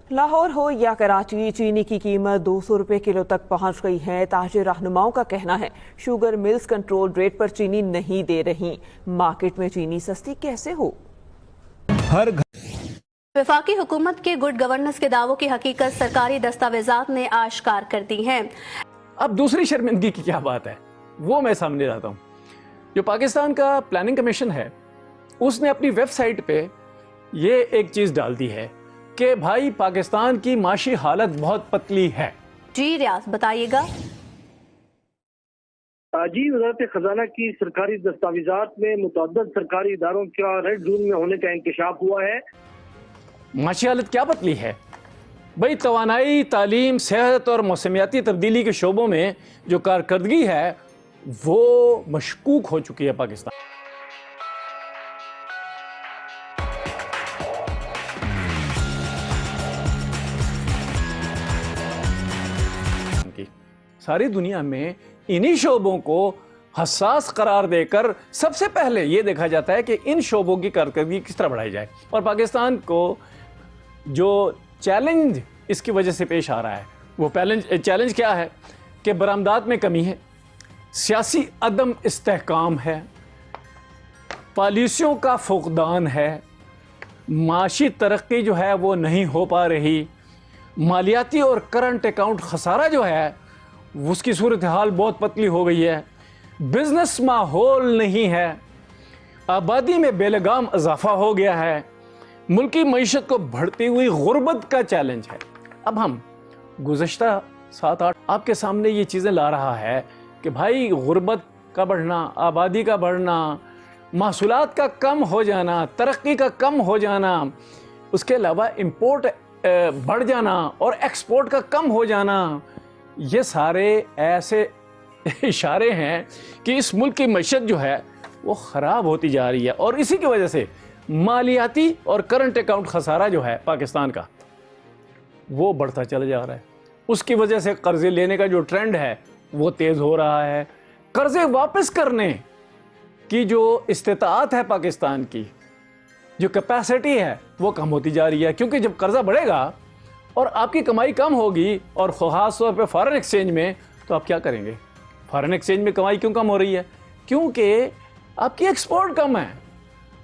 लाहौर हो या कराची, चीनी की कीमत 200 रुपए किलो तक पहुंच गई है। ताजिर रहनुमाओं का कहना है शुगर मिल्स कंट्रोल रेट पर चीनी नहीं दे रही। मार्केट में चीनी सस्ती कैसे हो? हर वफाकी हुकूमत के गुड गवर्नेंस के दावों की हकीकत सरकारी दस्तावेजात ने आश्कार कर दी है। अब दूसरी शर्मिंदगी की क्या बात है वो मैं सामने लाता हूँ। जो पाकिस्तान का प्लानिंग कमीशन है उसने अपनी वेबसाइट पे ये एक चीज़ डाल दी है कि भाई पाकिस्तान की माशी हालत बहुत पतली है। जी रियाज बताइएगा। जी, वज़ारत खजाना की सरकारी दस्तावेजात में मुतअद्दिद सरकारी इदारों का रेड जोन में होने का इंकशाफ हुआ है। माशी हालत क्या पतली है भाई? तवानाई, तालीम, सेहत और मौसमियाती तब्दीली के शोबों में जो कारकर्दगी है वो मशकूक हो चुकी है पाकिस्तान की। सारी दुनिया में इन्हीं शोबों को हसास करार देकर सबसे पहले ये देखा जाता है कि इन शोबों की कारकर्दगी किस तरह बढ़ाई जाए। और पाकिस्तान को जो चैलेंज इसकी वजह से पेश आ रहा है वो चैलेंज क्या है कि बरामदात में कमी है, सियासी अदम इस्तेहकाम है, पॉलिसियों का फुकदान है, माशी तरक्की जो है वो नहीं हो पा रही, मालियाती और करंट अकाउंट खसारा जो है उसकी सूरत हाल बहुत पतली हो गई है, बिजनेस माहौल नहीं है, आबादी में बेलगाम इजाफा हो गया है, मुल्की मईशत को बढ़ती हुई गुर्बत का चैलेंज है। अब हम गुज़श्ता 7-8 आपके सामने ये चीज़ें ला रहा है कि भाई गुर्बत का बढ़ना, आबादी का बढ़ना, महसूलात का कम हो जाना, तरक्की का कम हो जाना, उसके अलावा इंपोर्ट बढ़ जाना और एक्सपोर्ट का कम हो जाना, ये सारे ऐसे इशारे हैं कि इस मुल्क की मईशत जो है वो ख़राब होती जा रही है। और इसी की वजह से मालियाती और करंट अकाउंट खसारा जो है पाकिस्तान का वो बढ़ता चला जा रहा है। उसकी वजह से कर्ज़े लेने का जो ट्रेंड है वो तेज़ हो रहा है। कर्ज़े वापस करने की जो इस्तिताअत है पाकिस्तान की, जो कैपेसिटी है वो कम होती जा रही है, क्योंकि जब कर्ज़ा बढ़ेगा और आपकी कमाई कम होगी और ख़ास तौर पे फॉरेन एक्सचेंज में, तो आप क्या करेंगे? फॉरेन एक्सचेंज में कमाई क्यों कम हो रही है? क्योंकि आपकी एक्सपोर्ट कम है।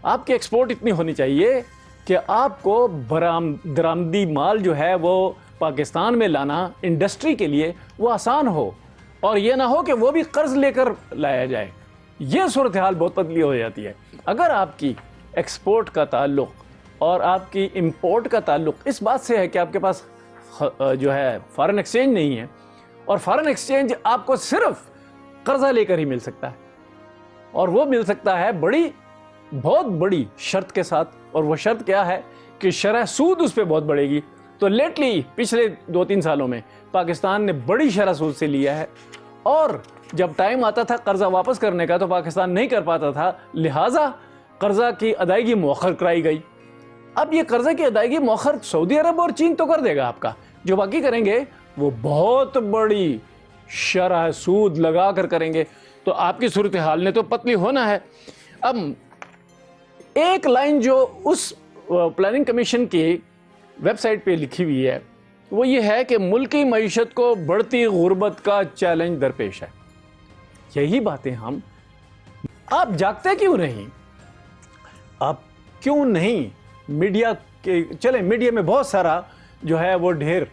आपकी एक्सपोर्ट इतनी होनी चाहिए कि आपको दरामदी माल जो है वो पाकिस्तान में लाना इंडस्ट्री के लिए वो आसान हो, और ये ना हो कि वो भी कर्ज लेकर लाया जाए। ये सूरत हाल बहुत पतली हो जाती है। अगर आपकी एक्सपोर्ट का ताल्लुक़ और आपकी इंपोर्ट का ताल्लुक़ इस बात से है कि आपके पास जो है फॉरेन एक्सचेंज नहीं है, और फॉरेन एक्सचेंज आपको सिर्फ कर्जा लेकर ही मिल सकता है, और वो मिल सकता है बहुत बड़ी शर्त के साथ। और वो शर्त क्या है कि शरह सूद उस पर बहुत बढ़ेगी। तो लेटली पिछले 2-3 सालों में पाकिस्तान ने बड़ी शरह सूद से लिया है, और जब टाइम आता था कर्जा वापस करने का तो पाकिस्तान नहीं कर पाता था, लिहाजा कर्जा की अदायगी मौखर कराई गई। अब ये कर्जा की अदायगी मौखर सऊदी अरब और चीन तो कर देगा, आपका जो बाकी करेंगे वो बहुत बड़ी शरह सूद लगा कर करेंगे। तो आपकी सूरत हाल ने तो पतली होना है। अब एक लाइन जो उस प्लानिंग कमीशन की वेबसाइट पे लिखी हुई है वो ये है कि मुल्की मईशत को बढ़ती गुर्बत का चैलेंज दरपेश है। यही बातें हम, आप जागते क्यों नहीं? आप क्यों नहीं मीडिया के, चले मीडिया में बहुत सारा जो है वो ढेर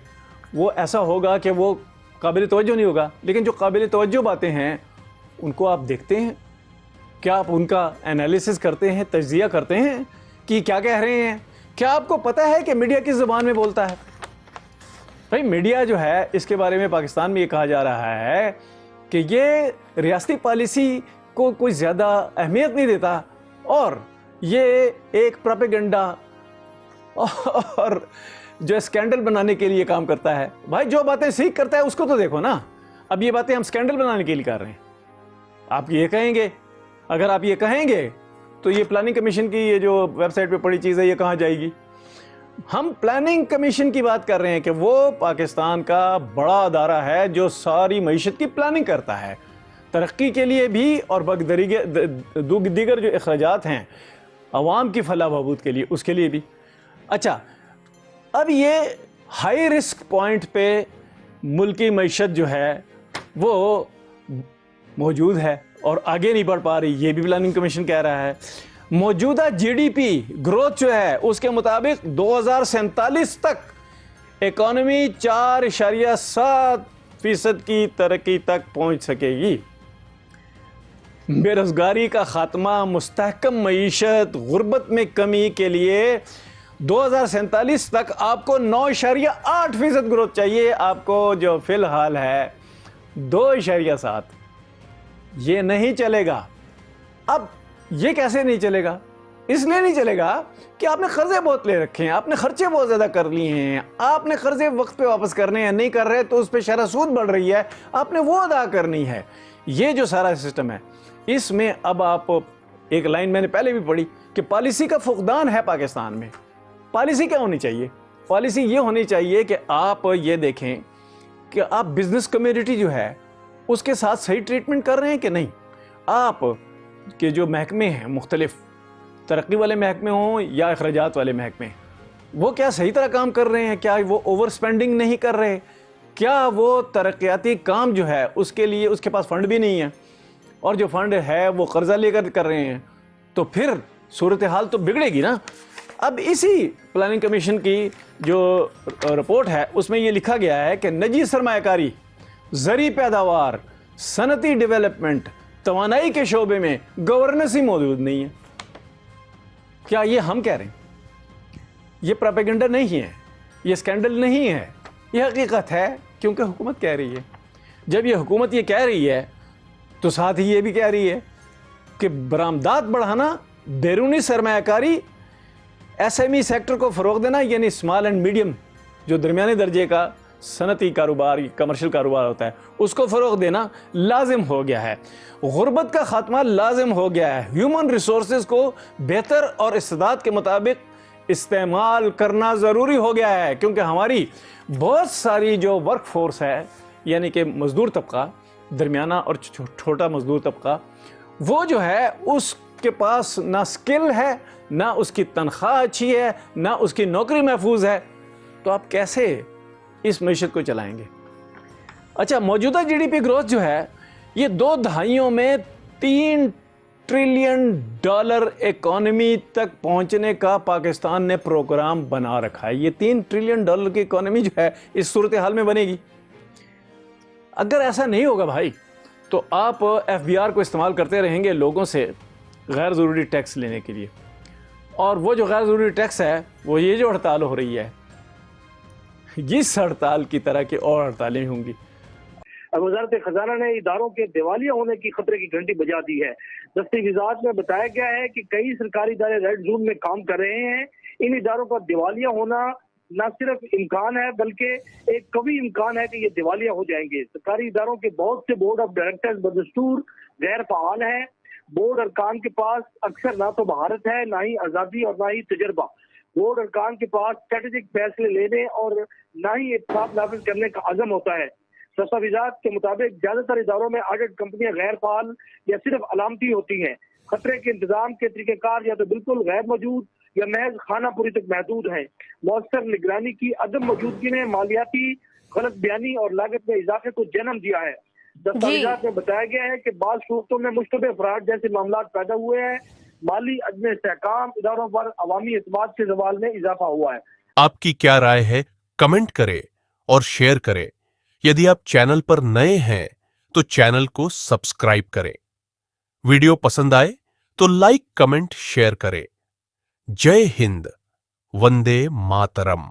वो ऐसा होगा कि वो काबिल तवज्जो नहीं होगा, लेकिन जो काबिल तवज्जो बातें हैं उनको आप देखते हैं? क्या आप उनका एनालिसिस करते हैं, तज्जिया करते हैं कि क्या कह रहे हैं? क्या आपको पता है कि मीडिया किस ज़बान में बोलता है? भाई मीडिया जो है इसके बारे में पाकिस्तान में ये कहा जा रहा है कि ये रियासती पॉलिसी को कोई ज़्यादा अहमियत नहीं देता, और ये एक प्रोपेगेंडा और जो स्कैंडल बनाने के लिए काम करता है। भाई जो बातें सीख करता है उसको तो देखो ना। अब ये बातें हम स्कैंडल बनाने के लिए कर रहे हैं। आप ये कहेंगे, अगर आप ये कहेंगे तो ये प्लानिंग कमीशन की ये जो वेबसाइट पे पड़ी चीज़ है ये कहाँ जाएगी? हम प्लानिंग कमीशन की बात कर रहे हैं कि वो पाकिस्तान का बड़ा अदारा है जो सारी मईशत की प्लानिंग करता है, तरक्की के लिए भी और दीगर जो अखराजात हैं अवाम की फलाह बहबूद के लिए, उसके लिए भी। अच्छा, अब ये हाई रिस्क पॉइंट पे मुल्की मईशत जो है वो मौजूद है और आगे नहीं बढ़ पा रही, ये भी प्लानिंग कमीशन कह रहा है। मौजूदा जीडीपी ग्रोथ जो है उसके मुताबिक 2047 तक इकॉनमी 4.7% की तरक्की तक पहुंच सकेगी। बेरोजगारी का खात्मा, मुस्तहकम मईशत, गुर्बत में कमी के लिए 2047 तक आपको 9.8% ग्रोथ चाहिए। आपको जो फिलहाल है 2.7, ये नहीं चलेगा। अब ये कैसे नहीं चलेगा? इसलिए नहीं चलेगा कि आपने कर्जे बहुत ले रखे हैं, आपने खर्चे बहुत ज़्यादा कर लिए हैं, आपने कर्जे वक्त पे वापस करने हैं, नहीं कर रहे तो उस पर शरह सूद बढ़ रही है, आपने वो अदा करनी है। ये जो सारा सिस्टम है इसमें अब आप, एक लाइन मैंने पहले भी पढ़ी कि पॉलिसी का फुकदान है पाकिस्तान में। पॉलिसी क्या होनी चाहिए? पॉलिसी ये होनी चाहिए कि आप ये देखें कि आप बिजनेस कम्युनिटी जो है उसके साथ सही ट्रीटमेंट कर रहे हैं कि नहीं। आप के जो महकमे हैं, मुख्तलिफ तरक्की वाले महकमे हों या अखराजात वाले महकमे, वो क्या सही तरह काम कर रहे हैं? क्या वो ओवर स्पेंडिंग नहीं कर रहे? क्या वो तरक्याती काम जो है उसके लिए उसके पास फ़ंड भी नहीं है, और जो फ़ंड है वो कर्जा लेकर कर रहे हैं, तो फिर सूरत हाल तो बिगड़ेगी ना। अब इसी प्लानिंग कमीशन की जो रिपोर्ट है उसमें ये लिखा गया है कि निजी सरमायाकारी, ज़री पैदावार, सनती डेवलपमेंट, तवानाई के शोबे में गवर्नेंस ही मौजूद नहीं है। क्या ये हम कह रहे हैं? ये प्रोपेगेंडा नहीं है, ये स्कैंडल नहीं है, ये हकीकत है, क्योंकि हुकूमत कह रही है। जब ये हुकूमत ये कह रही है तो साथ ही ये भी कह रही है कि बरामदात बढ़ाना, बैरूनी सरमायाकारी, एसएमई सेक्टर को फ़रोग़ देना, यानी स्मॉल एंड मीडियम जो दरमियाने दर्जे का सनती कारोबार, कमर्शियल कारोबार होता है, उसको फ़रोग़ देना लाजिम हो गया है। गुर्बत का ख़ात्मा लाजिम हो गया है। ह्यूमन रिसोर्सेज को बेहतर और इस्तेदाद के मुताबिक इस्तेमाल करना ज़रूरी हो गया है, क्योंकि हमारी बहुत सारी जो वर्क फोर्स है, यानी कि मज़दूर तबका, दरमियाना और छोटा मज़दूर तबका, वो जो है उसके पास ना स्किल है, ना उसकी तनख्वाह अच्छी है, ना उसकी नौकरी महफूज है। तो आप कैसे इस मईशत को चलाएंगे? अच्छा, मौजूदा जीडीपी ग्रोथ जो है ये 2 दहाइयों में $3 ट्रिलियन इकॉनमी तक पहुंचने का पाकिस्तान ने प्रोग्राम बना रखा है। ये $3 ट्रिलियन की इकॉनमी जो है इस सूरत हाल में बनेगी। अगर ऐसा नहीं होगा भाई, तो आप FBR को इस्तेमाल करते रहेंगे लोगों से गैर ज़रूरी टैक्स लेने के लिए, और वो जो गैर ज़रूरी टैक्स है वो ये जो हड़ताल हो रही है, इस हड़ताल की तरह की और हड़तालें होंगी। वज़ारत खजाना ने इदारों के दिवालिया होने की खतरे की घंटी बजा दी है। दस्तावेज़ात में बताया गया है कि कई सरकारी इदारे रेड जोन में काम कर रहे हैं। इन इदारों का दिवालिया होना न सिर्फ इम्कान है बल्कि एक कभी इम्कान है कि ये दिवालिया हो जाएंगे। सरकारी इदारों के बहुत से बोर्ड ऑफ डायरेक्टर्स बदस्तूर गैर फाल हैं। बोर्ड अरकान के पास अक्सर ना तो महारत है, ना ही आज़ादी और ना ही तजर्बा। बोर्ड अरकान के पास स्ट्रेटेजिक फैसले लेने और ना ही इत्तेफाक नाफिज करने का अज़म होता है। दस्तावेज़ात के मुताबिक ज्यादातर इदारों में ऑडिट कंपनियां गैर फाल या सिर्फ अलामती होती हैं। खतरे के इंतजाम के तरीक़ेकार या तो बिल्कुल गैर मौजूद या महज खानापुरी तक महदूद है। मौसर निगरानी की अदम मौजूदगी ने मालियाती गलत बयानी और लागत में इजाफे को जन्म दिया है। दस्तावेज़ात में बताया गया है कि बाज़ सूरतों में मुश्तबे फ्रॉड जैसे मामला पैदा हुए हैं। माली अदम इस्तेहकाम, इदारों पर अवामी एतमाद के सवाल में इजाफा हुआ है। आपकी क्या राय है? कमेंट करें और शेयर करें। यदि आप चैनल पर नए हैं तो चैनल को सब्सक्राइब करें। वीडियो पसंद आए तो लाइक, कमेंट, शेयर करें। जय हिंद, वंदे मातरम।